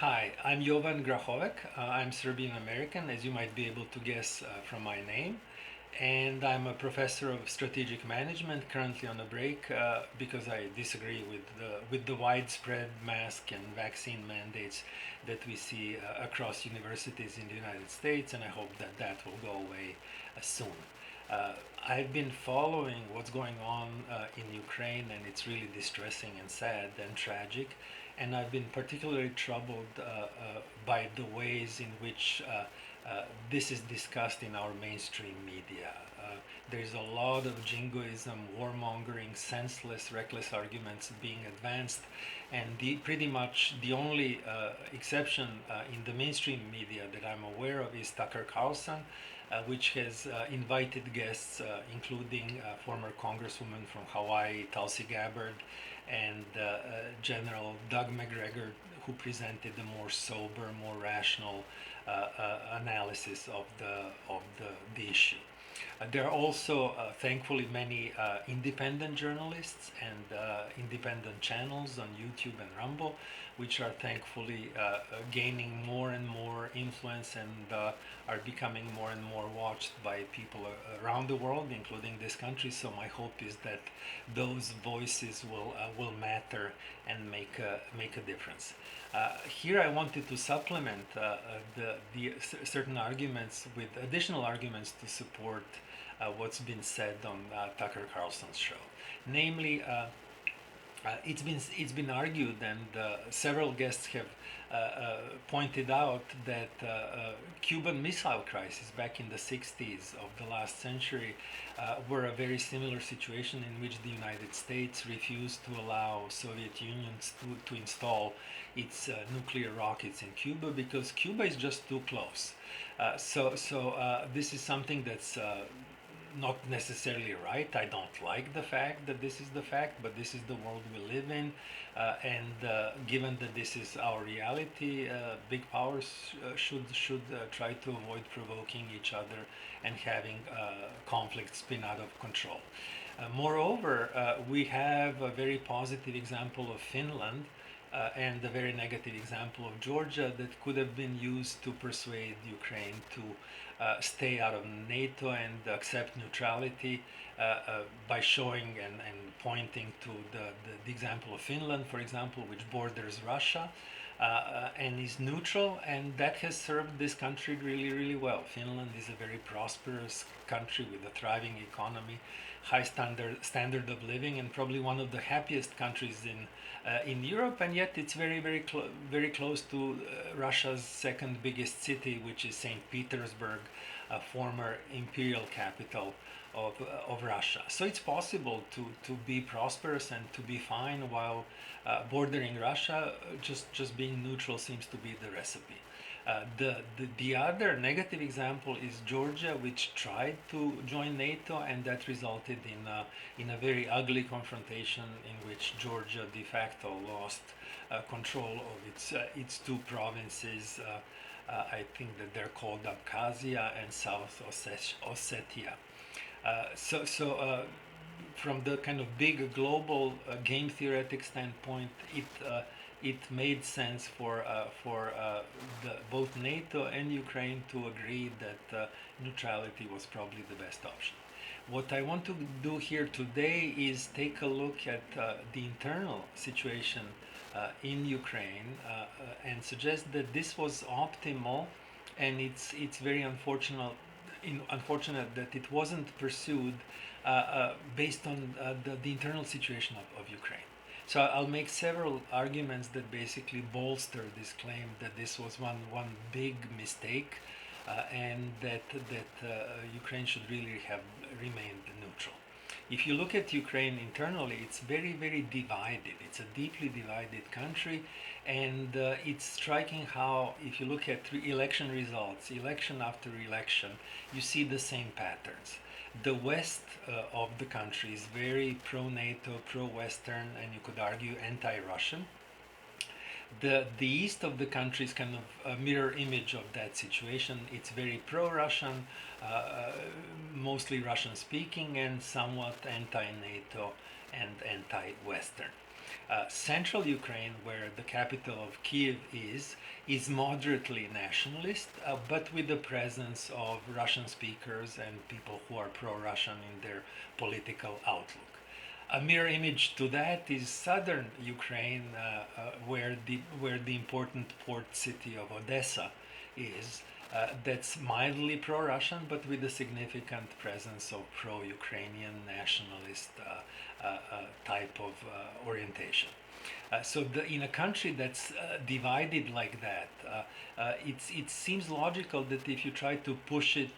Hi, I'm Jovan Grahovec. I'm Serbian American, as you might be able to guess from my name. And I'm a professor of strategic management, currently on a break because I disagree with the widespread mask and vaccine mandates that we see across universities in the United States, and I hope that that will go away soon. Uh, I've been following what's going on in Ukraine, and it's really distressing and sad and tragic. And I've been particularly troubled by the ways in which this is discussed in our mainstream media. There's a lot of jingoism, warmongering, senseless, reckless arguments being advanced, and pretty much the only exception in the mainstream media that I'm aware of is Tucker Carlson, which has invited guests, including former Congresswoman from Hawaii, Tulsi Gabbard, and General Doug McGregor, who presented a more sober, more rational analysis of the issue. There are also, thankfully, many independent journalists and independent channels on YouTube and Rumble, which are thankfully gaining more and more influence and are becoming more and more watched by people around the world, including this country. So my hope is that those voices will matter and make a difference. Here, I wanted to supplement the certain arguments with additional arguments to support what's been said on Tucker Carlson's show. Namely, it's been argued, and several guests have pointed out that Cuban Missile Crisis back in the 60s of the last century were a very similar situation in which the United States refused to allow Soviet Union to install its nuclear rockets in Cuba because Cuba is just too close. So this is something that's not necessarily right. I don't like the fact that this is the fact, but this is the world we live in. And given that this is our reality, big powers should try to avoid provoking each other and having conflict spin out of control. Moreover, we have a very positive example of Finland and a very negative example of Georgia that could have been used to persuade Ukraine to stay out of NATO and accept neutrality by showing and pointing to the example of Finland, for example, which borders Russia. And is neutral, and that has served this country really, really well. Finland is a very prosperous country with a thriving economy, high standard of living, and probably one of the happiest countries in Europe. And yet, it's very close to Russia's second biggest city, which is Saint Petersburg, a former imperial capital of Russia. So it's possible to be prosperous and to be fine while bordering Russia. Just being neutral seems to be the recipe. The other negative example is Georgia, which tried to join NATO, and that resulted in a very ugly confrontation in which Georgia de facto lost control of its two provinces. I think that they're called Abkhazia and South Ossetia. So from the kind of big global game theoretic standpoint, it made sense for both NATO and Ukraine to agree that neutrality was probably the best option. What I want to do here today is take a look at the internal situation in Ukraine and suggest that this was optimal, and it's very unfortunate that it wasn't pursued based on the internal situation of Ukraine. So I'll make several arguments that basically bolster this claim that this was one big mistake, and that Ukraine should really have remained neutral. If you look at Ukraine internally, it's very divided. It's a deeply divided country, and it's striking how, if you look at election results, election after election, you see the same patterns. The west of the country is very pro-NATO, pro-Western, and you could argue anti-Russian. The east of the country is kind of a mirror image of that situation. It's very pro-Russian, mostly Russian speaking, and somewhat anti-NATO and anti-Western. Central Ukraine, where the capital of Kiev is moderately nationalist, but with the presence of Russian speakers and people who are pro-Russian in their political outlook. A mirror image to that is southern Ukraine, where the important port city of Odessa is. That's mildly pro-Russian, but with a significant presence of pro-Ukrainian nationalist type of orientation. In a country that's divided like that, it seems logical that if you try to push it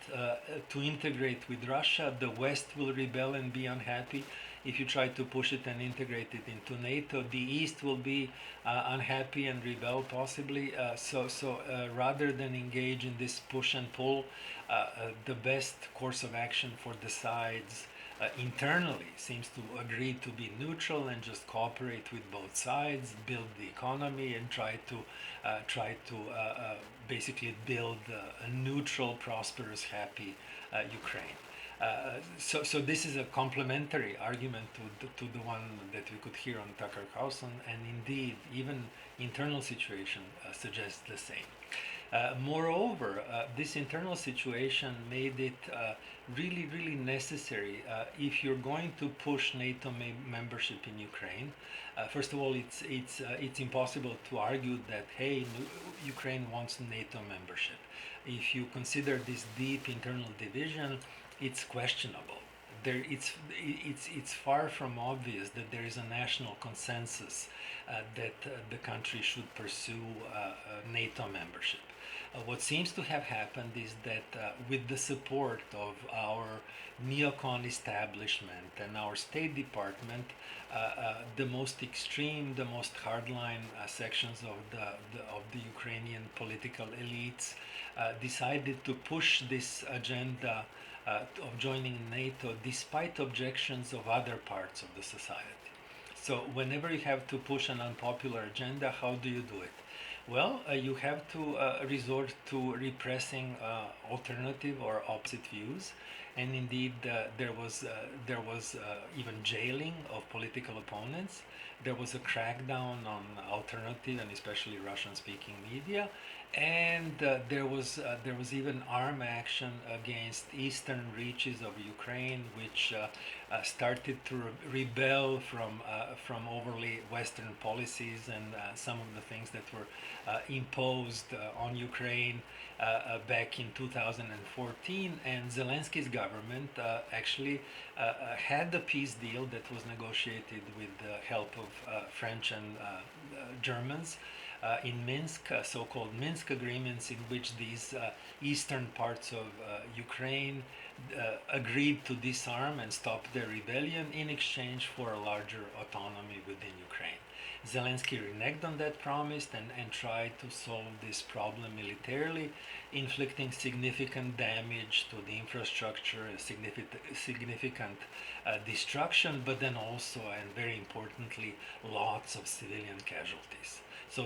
to integrate with Russia, the West will rebel and be unhappy. If you try to push it and integrate it into NATO, the East will be unhappy and rebel possibly. Rather than engage in this push and pull, the best course of action for the sides internally seems to agree to be neutral and just cooperate with both sides, build the economy, and try to basically build a neutral, prosperous, happy Ukraine. So this is a complementary argument to the one that we could hear on Tucker Carlson, and indeed, even internal situation suggests the same. Moreover, this internal situation made it really, really necessary if you're going to push NATO membership in Ukraine. First of all, it's impossible to argue that Ukraine wants NATO membership. If you consider this deep internal division, it's questionable. It's far from obvious that there is a national consensus that the country should pursue NATO membership. What seems to have happened is that with the support of our neocon establishment and our State Department, the most extreme, the most hardline sections of the Ukrainian political elites decided to push this agenda of joining NATO despite objections of other parts of the society. So whenever you have to push an unpopular agenda, how do you do it? Well, you have to resort to repressing alternative or opposite views, and indeed there was even jailing of political opponents. There was a crackdown on alternative and especially Russian-speaking media, and there was even armed action against eastern reaches of Ukraine, which started to rebel from overly Western policies and some of the things that were imposed on Ukraine back in 2014. And Zelensky's government actually had a peace deal that was negotiated with the help of French and Germans in Minsk, so-called Minsk agreements, in which these eastern parts of Ukraine agreed to disarm and stop their rebellion in exchange for a larger autonomy within Ukraine. Zelensky reneged on that promise and tried to solve this problem militarily, inflicting significant damage to the infrastructure, significant destruction, but then also, and very importantly, lots of civilian casualties. So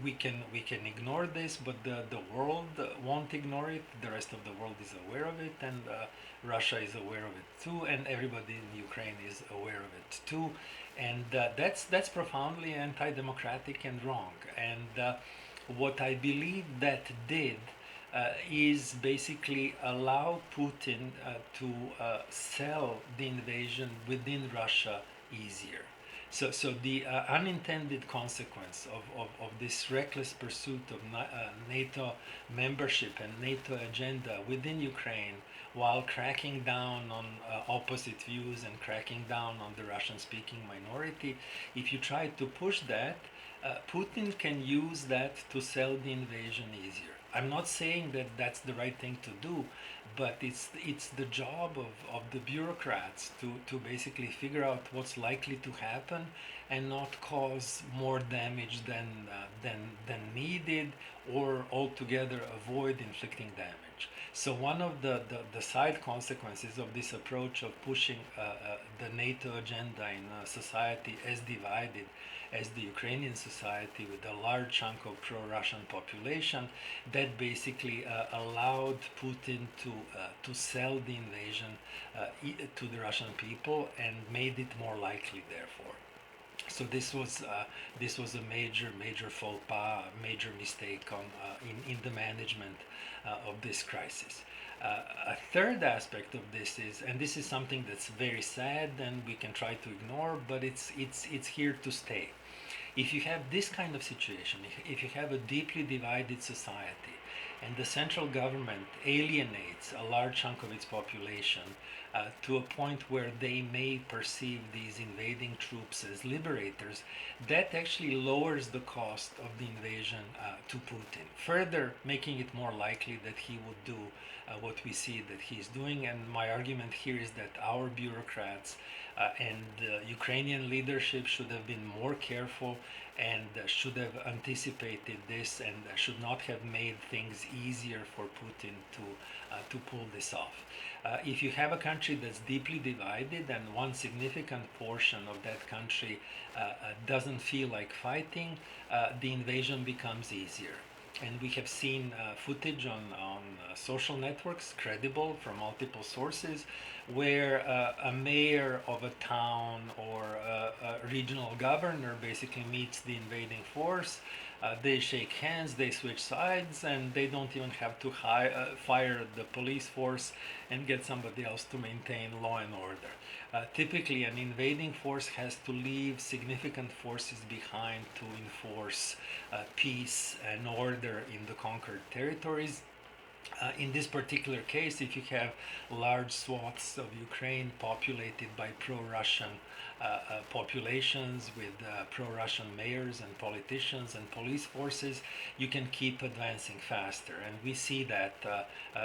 we can ignore this, but the world won't ignore it. The rest of the world is aware of it, and Russia is aware of it too, and everybody in Ukraine is aware of it too. And that's profoundly anti-democratic and wrong. And what I believe that did is basically allow Putin to sell the invasion within Russia easier. So the unintended consequence of this reckless pursuit of NATO membership and NATO agenda within Ukraine, while cracking down on opposite views and cracking down on the Russian-speaking minority, if you try to push that, Putin can use that to sell the invasion easier. I'm not saying that that's the right thing to do, but it's the job of the bureaucrats to basically figure out what's likely to happen and not cause more damage than needed, or altogether avoid inflicting damage. So one of the side consequences of this approach of pushing the NATO agenda in a society as divided as the Ukrainian society, with a large chunk of pro-Russian population, that basically allowed Putin to sell the invasion to the Russian people and made it more likely, therefore. So this was a major faux pas, a major mistake on in the management of this crisis. A third aspect of this is, and this is something that's very sad and we can try to ignore, but it's here to stay. If you have this kind of situation, if you have a deeply divided society, and the central government alienates a large chunk of its population to a point where they may perceive these invading troops as liberators, that actually lowers the cost of the invasion to Putin, further making it more likely that he would do what we see that he's doing. And my argument here is that our bureaucrats and Ukrainian leadership should have been more careful and should have anticipated this and should not have made things easier for Putin to pull this off. If you have a country that's deeply divided and one significant portion of that country doesn't feel like fighting, the invasion becomes easier. And we have seen footage on social networks, credible from multiple sources, where a mayor of a town or a regional governor basically meets the invading force. They shake hands, they switch sides, and they don't even have to fire the police force and get somebody else to maintain law and order. Typically, an invading force has to leave significant forces behind to enforce peace and order in the conquered territories. In this particular case, if you have large swaths of Ukraine populated by pro-Russian populations with pro-Russian mayors and politicians and police forces, you can keep advancing faster, and we see that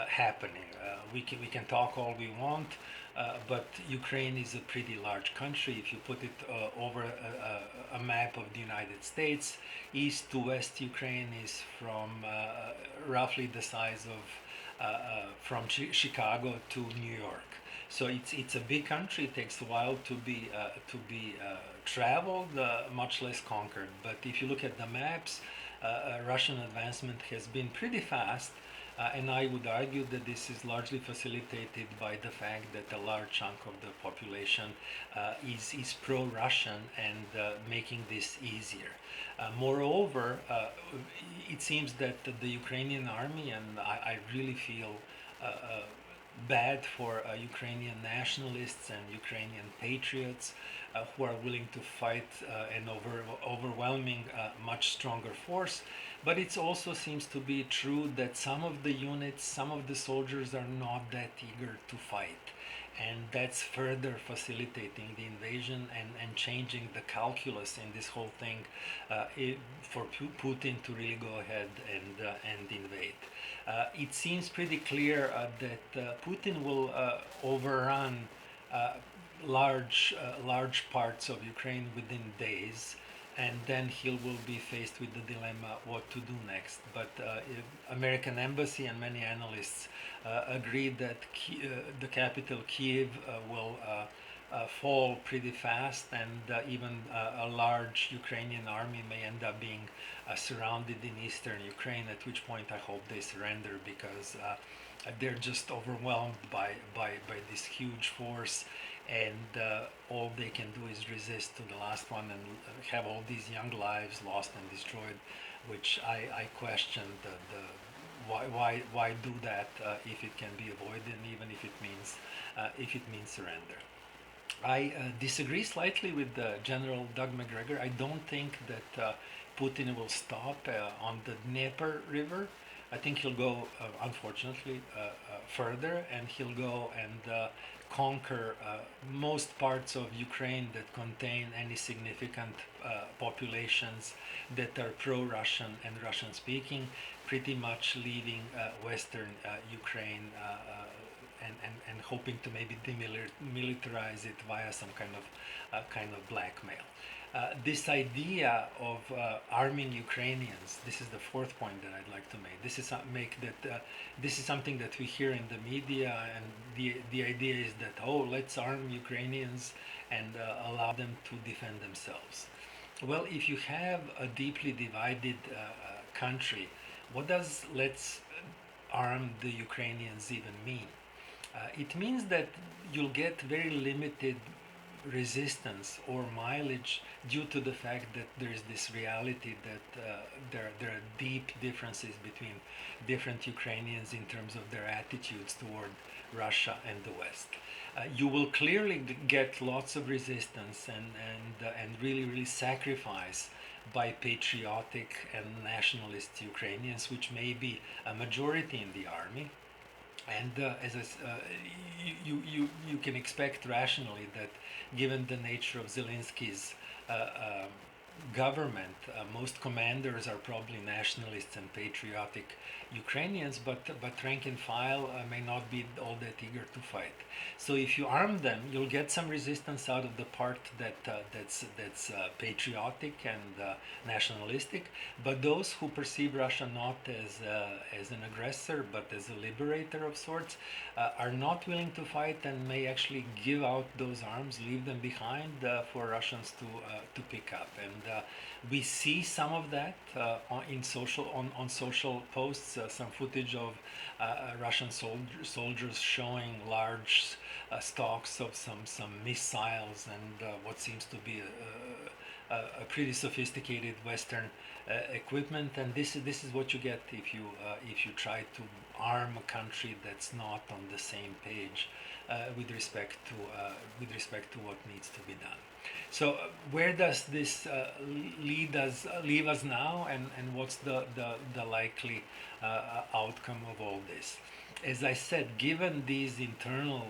happening. We can talk all we want, but Ukraine is a pretty large country. If you put it over a map of the United States, east to west Ukraine is from roughly the size of from Chicago to New York. So it's a big country. It takes a while to be traveled, much less conquered. But if you look at the maps, Russian advancement has been pretty fast. And I would argue that this is largely facilitated by the fact that a large chunk of the population is pro-Russian and making this easier. Moreover, it seems that the Ukrainian army, and I really feel bad for Ukrainian nationalists and Ukrainian patriots who are willing to fight an overwhelming, much stronger force. But it also seems to be true that some of the units, some of the soldiers are not that eager to fight. And that's further facilitating the invasion and changing the calculus in this whole thing for Putin to really go ahead and invade. It seems pretty clear that Putin will overrun large parts of Ukraine within days, and then he will be faced with the dilemma what to do next. But American embassy and many analysts agree that the capital Kiev will fall pretty fast, and even a large Ukrainian army may end up being surrounded in eastern Ukraine, at which point I hope they surrender, because they're just overwhelmed by this huge force, and all they can do is resist to the last one and have all these young lives lost and destroyed, which I question why do that if it can be avoided, and even if it means surrender. I disagree slightly with General Doug McGregor. I don't think that Putin will stop on the Dnieper River. I think he'll go, unfortunately, further, and he'll go and conquer most parts of Ukraine that contain any significant populations that are pro-Russian and Russian-speaking, pretty much leaving Western Ukraine and hoping to maybe demilitarize it via some kind of blackmail. This idea of arming Ukrainians, this is the fourth point that I'd like to make. This is something that we hear in the media, and the idea is that, oh, let's arm Ukrainians and allow them to defend themselves. Well, if you have a deeply divided country, what does let's arm the Ukrainians even mean? It means that you'll get very limited resistance or mileage due to the fact that there is this reality that there are deep differences between different Ukrainians in terms of their attitudes toward Russia and the West. You will clearly get lots of resistance and really sacrifice by patriotic and nationalist Ukrainians, which may be a majority in the army. And you can expect rationally that, given the nature of Zelensky's government, most commanders are probably nationalists and patriotic Ukrainians, but rank and file may not be all that eager to fight. So if you arm them, you'll get some resistance out of the part that's patriotic and nationalistic. But those who perceive Russia not as an aggressor but as a liberator of sorts are not willing to fight and may actually give out those arms, leave them behind for Russians to pick up. And we see some of that on social posts, some footage of Russian soldiers showing large stocks of some missiles and what seems to be a pretty sophisticated Western equipment. And this is what you get if you try to arm a country that's not on the same page with respect to what needs to be done. So where does this leave us now, and what's the likely outcome of all this? As I said, given these internal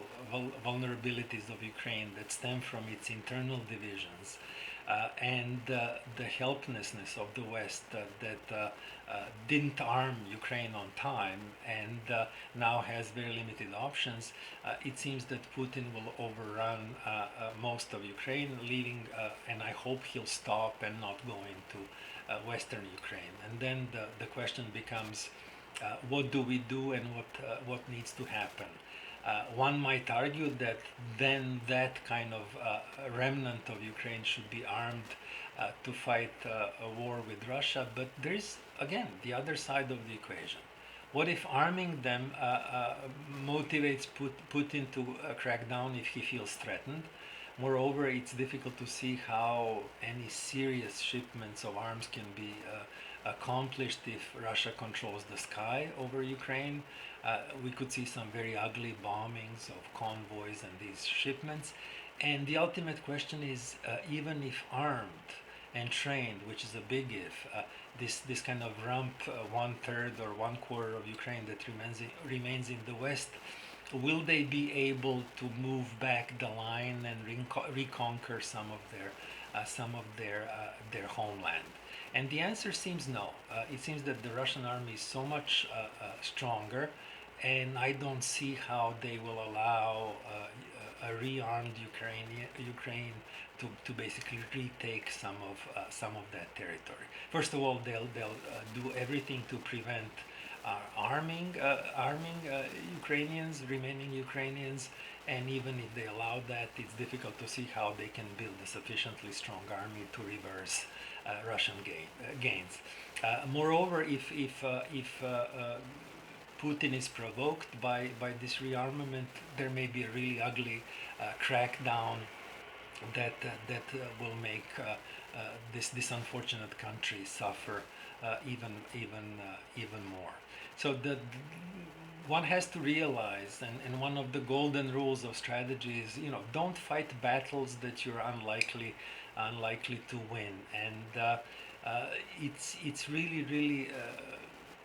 vulnerabilities of Ukraine that stem from its internal divisions, and the helplessness of the West that didn't arm Ukraine on time and now has very limited options, it seems that Putin will overrun most of Ukraine, leaving, and I hope he'll stop and not go into Western Ukraine. And then the question becomes, what do we do and what needs to happen? One might argue that then that kind of remnant of Ukraine should be armed to fight a war with Russia. But there is, again, the other side of the equation. What if arming them motivates Putin to crack down if he feels threatened? Moreover, it's difficult to see how any serious shipments of arms can be accomplished if Russia controls the sky over Ukraine. We could see some very ugly bombings of convoys and these shipments. And the ultimate question is, even if armed and trained, which is a big if, this kind of rump, 1/3 or 1/4 of Ukraine that remains in the West, will they be able to move back the line and reconquer some of their homeland? And the answer seems no. It seems that the Russian army is so much stronger, and I don't see how they will allow a rearmed Ukraine to basically retake some of that territory. First of all, they'll do everything to prevent arming remaining Ukrainians, and even if they allow that, it's difficult to see how they can build a sufficiently strong army to reverse Russian gains. Moreover, if Putin is provoked by this rearmament, there may be a really ugly crackdown that will make this unfortunate country suffer even more. So one has to realize, and one of the golden rules of strategy is, don't fight battles that you're unlikely to win. And it's really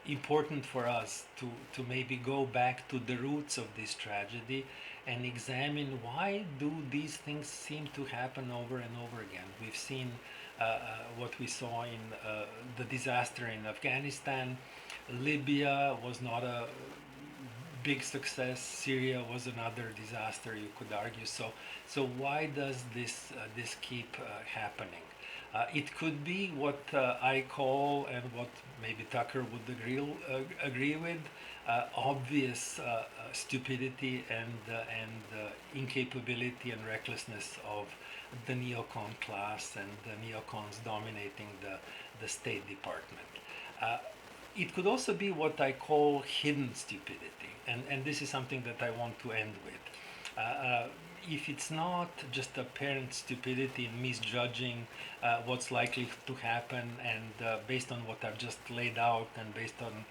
important for us to maybe go back to the roots of this tragedy and examine why do these things seem to happen over and over again. We've seen what we saw in the disaster in Afghanistan. Libya was not a big success. Syria was another disaster, you could argue. So why does this keep happening? It could be what I call, and what maybe Tucker would agree with, obvious stupidity and incapability and recklessness of the neocon class and the neocons dominating the State Department. It could also be what I call hidden stupidity, and this is something that I want to end with. if it's not just apparent stupidity and misjudging what's likely to happen, and based on what I've just laid out, and based on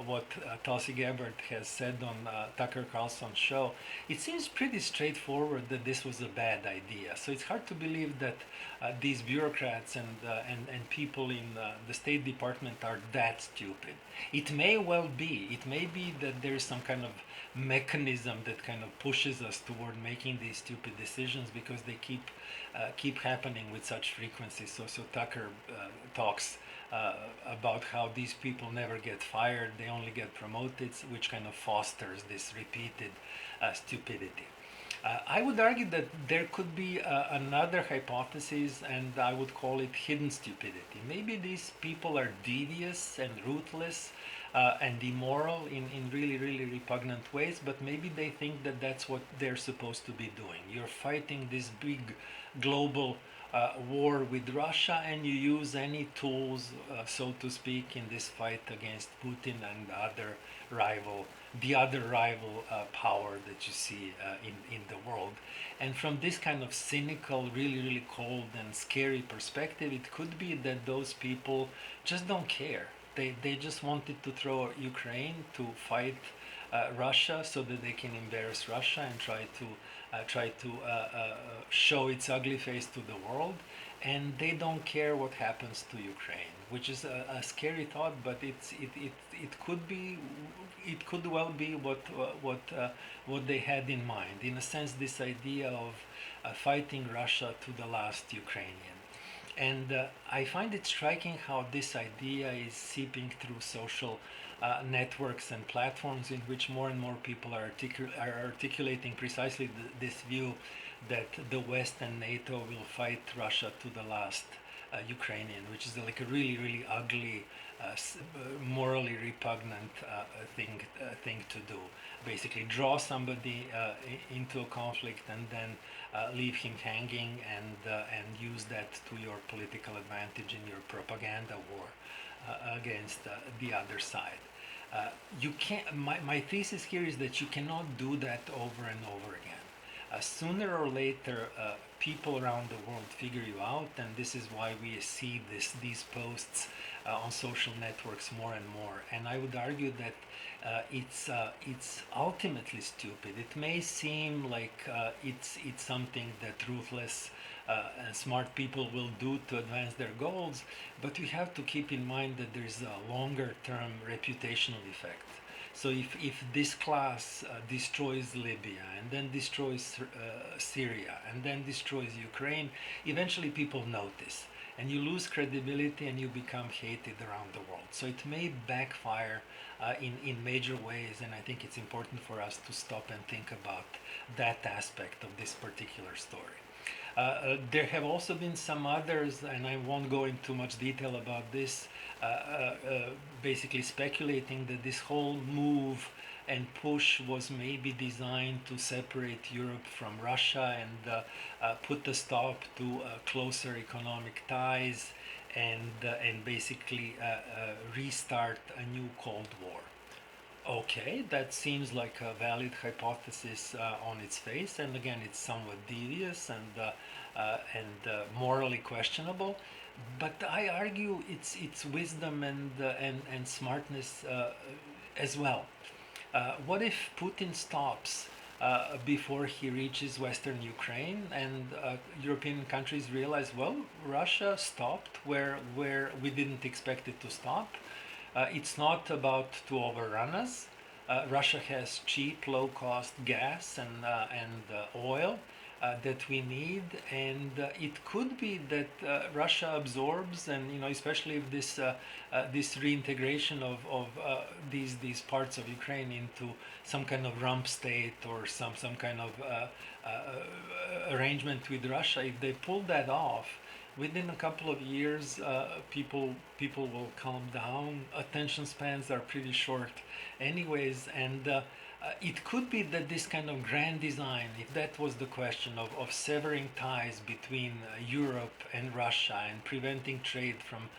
what Tulsi Gabbard has said on Tucker Carlson's show, it seems pretty straightforward that this was a bad idea. So it's hard to believe that these bureaucrats and people in the State Department are that stupid. It may well be. It may be that there is some kind of mechanism that kind of pushes us toward making these stupid decisions because they keep happening with such frequency. So Tucker talks about how these people never get fired; they only get promoted, which kind of fosters this repeated stupidity. I would argue that there could be another hypothesis, and I would call it hidden stupidity. Maybe these people are devious and ruthless and immoral in really, really repugnant ways, but maybe they think that that's what they're supposed to be doing. You're fighting this big global war with Russia, and you use any tools, so to speak, in this fight against Putin and the other rival power that you see in the world. And from this kind of cynical, really, really cold and scary perspective, it could be that those people just don't care. They just wanted to throw Ukraine to fight Russia so that they can embarrass Russia and try to show its ugly face to the world, and they don't care what happens to Ukraine, which is a scary thought, but it could be, it could well be what they had in mind. In a sense, this idea of fighting Russia to the last Ukrainian. And I find it striking how this idea is seeping through social networks and platforms in which more and more people are articulating precisely this view that the West and NATO will fight Russia to the last Ukrainian, which is like a really, really ugly, morally repugnant thing to do. Basically, draw somebody into a conflict and then leave him hanging, and use that to your political advantage in your propaganda war against the other side. You can't. My thesis here is that you cannot do that over and over again. Sooner or later, people around the world figure you out, and this is why we see these posts on social networks more and more. And I would argue that it's ultimately stupid. It may seem like it's something that ruthless and smart people will do to advance their goals, but we have to keep in mind that there's a longer term reputational effect. So if this class destroys Libya and then destroys Syria and then destroys Ukraine, eventually people notice, and you lose credibility and you become hated around the world. So it may backfire in major ways, and I think it's important for us to stop and think about that aspect of this particular story. There have also been some others, and I won't go into much detail about this, basically speculating that this whole move and push was maybe designed to separate Europe from Russia and put a stop to closer economic ties and basically restart a new Cold War. Okay, that seems like a valid hypothesis on its face, and again, it's somewhat devious and morally questionable. But I argue it's wisdom and smartness as well. What if Putin stops before he reaches Western Ukraine, and European countries realize, well, Russia stopped where we didn't expect it to stop. It's not about to overrun us. Russia has cheap, low-cost gas and oil that we need, and it could be that Russia absorbs, and especially if this reintegration of these parts of Ukraine into some kind of rump state or some kind of arrangement with Russia, if they pull that off, within a couple of years, people will calm down. Attention spans are pretty short, anyways, and it could be that this kind of grand design, if that was the question of severing ties between Europe and Russia and preventing trade from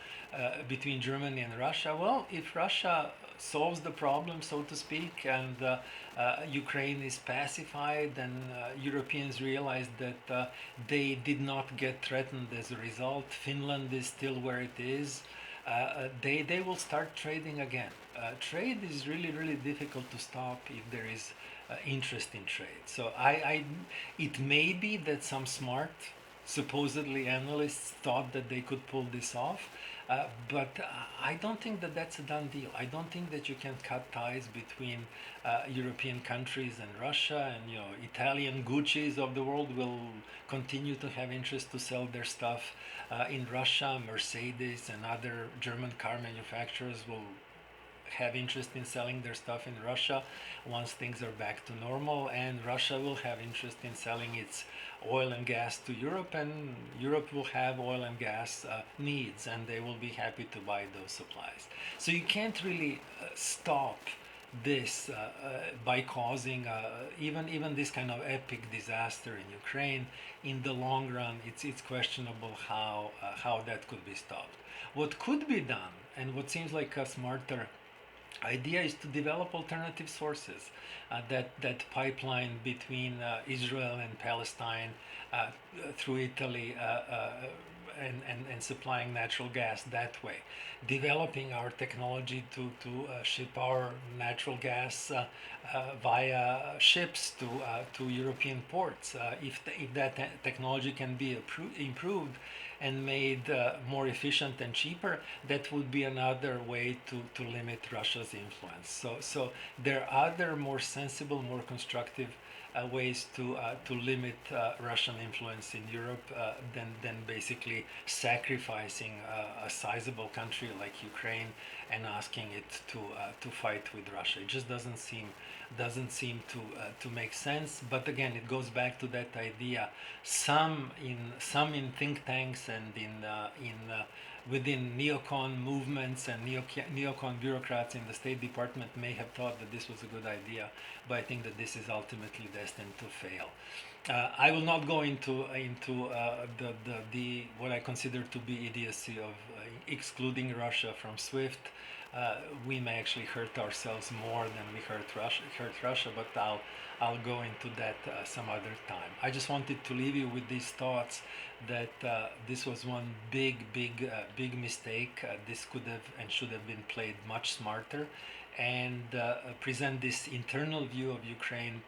between Germany and Russia, well, if Russia solves the problem, so to speak, and Ukraine is pacified, and Europeans realize that they did not get threatened as a result. Finland is still where it is. They will start trading again. Trade is really, really difficult to stop if there is interest in trade. So it may be that some smart, supposedly analysts thought that they could pull this off, but I don't think that that's a done deal. I don't think that you can cut ties between European countries and Russia, and Italian Gucci's of the world will continue to have interest to sell their stuff in Russia. Mercedes and other German car manufacturers will have interest in selling their stuff in Russia once things are back to normal, and Russia will have interest in selling its oil and gas to Europe, and Europe will have oil and gas needs, and they will be happy to buy those supplies. So you can't really stop this by causing even this kind of epic disaster in Ukraine. In the long run, it's questionable how that could be stopped. What could be done, and what seems like a smarter idea, is to develop alternative sources. That pipeline between Israel and Palestine through Italy, and supplying natural gas that way. Developing our technology to ship our natural gas via ships to European ports. If that technology can be improved and made more efficient and cheaper, that would be another way to limit Russia's influence. So there are other more sensible, more constructive ways to limit Russian influence in Europe than basically sacrificing a sizable country like Ukraine and asking it to fight with Russia. It just doesn't seem to make sense. But again, it goes back to that idea. Some in think tanks and in within neocon movements and neocon bureaucrats in the State Department may have thought that this was a good idea, but I think that this is ultimately destined to fail. I will not go into the what I consider to be idiocy of excluding Russia from SWIFT. We may actually hurt ourselves more than we hurt Russia, but I'll go into that some other time. I just wanted to leave you with these thoughts that this was one big mistake. This could have and should have been played much smarter, and present this internal view of Ukraine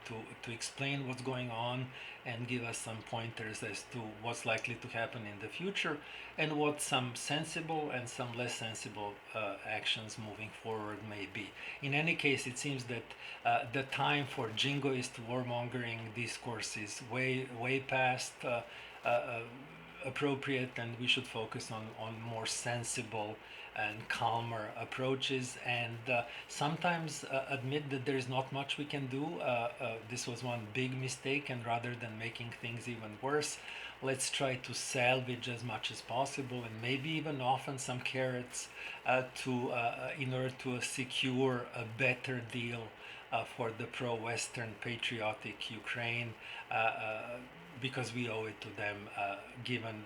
to explain what's going on and give us some pointers as to what's likely to happen in the future, and what some sensible and some less sensible actions moving forward may be. In any case, it seems that the time for jingoist warmongering discourse is way past appropriate, and we should focus on more sensible and calmer approaches, and sometimes admit that there is not much we can do. This was one big mistake, and rather than making things even worse, let's try to salvage as much as possible, and maybe even often some carrots in order to secure a better deal for the pro-Western patriotic Ukraine, because we owe it to them, given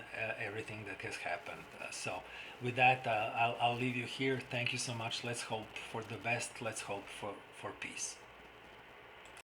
everything that has happened. So with that, I'll leave you here. Thank you so much. Let's hope for the best. Let's hope for peace.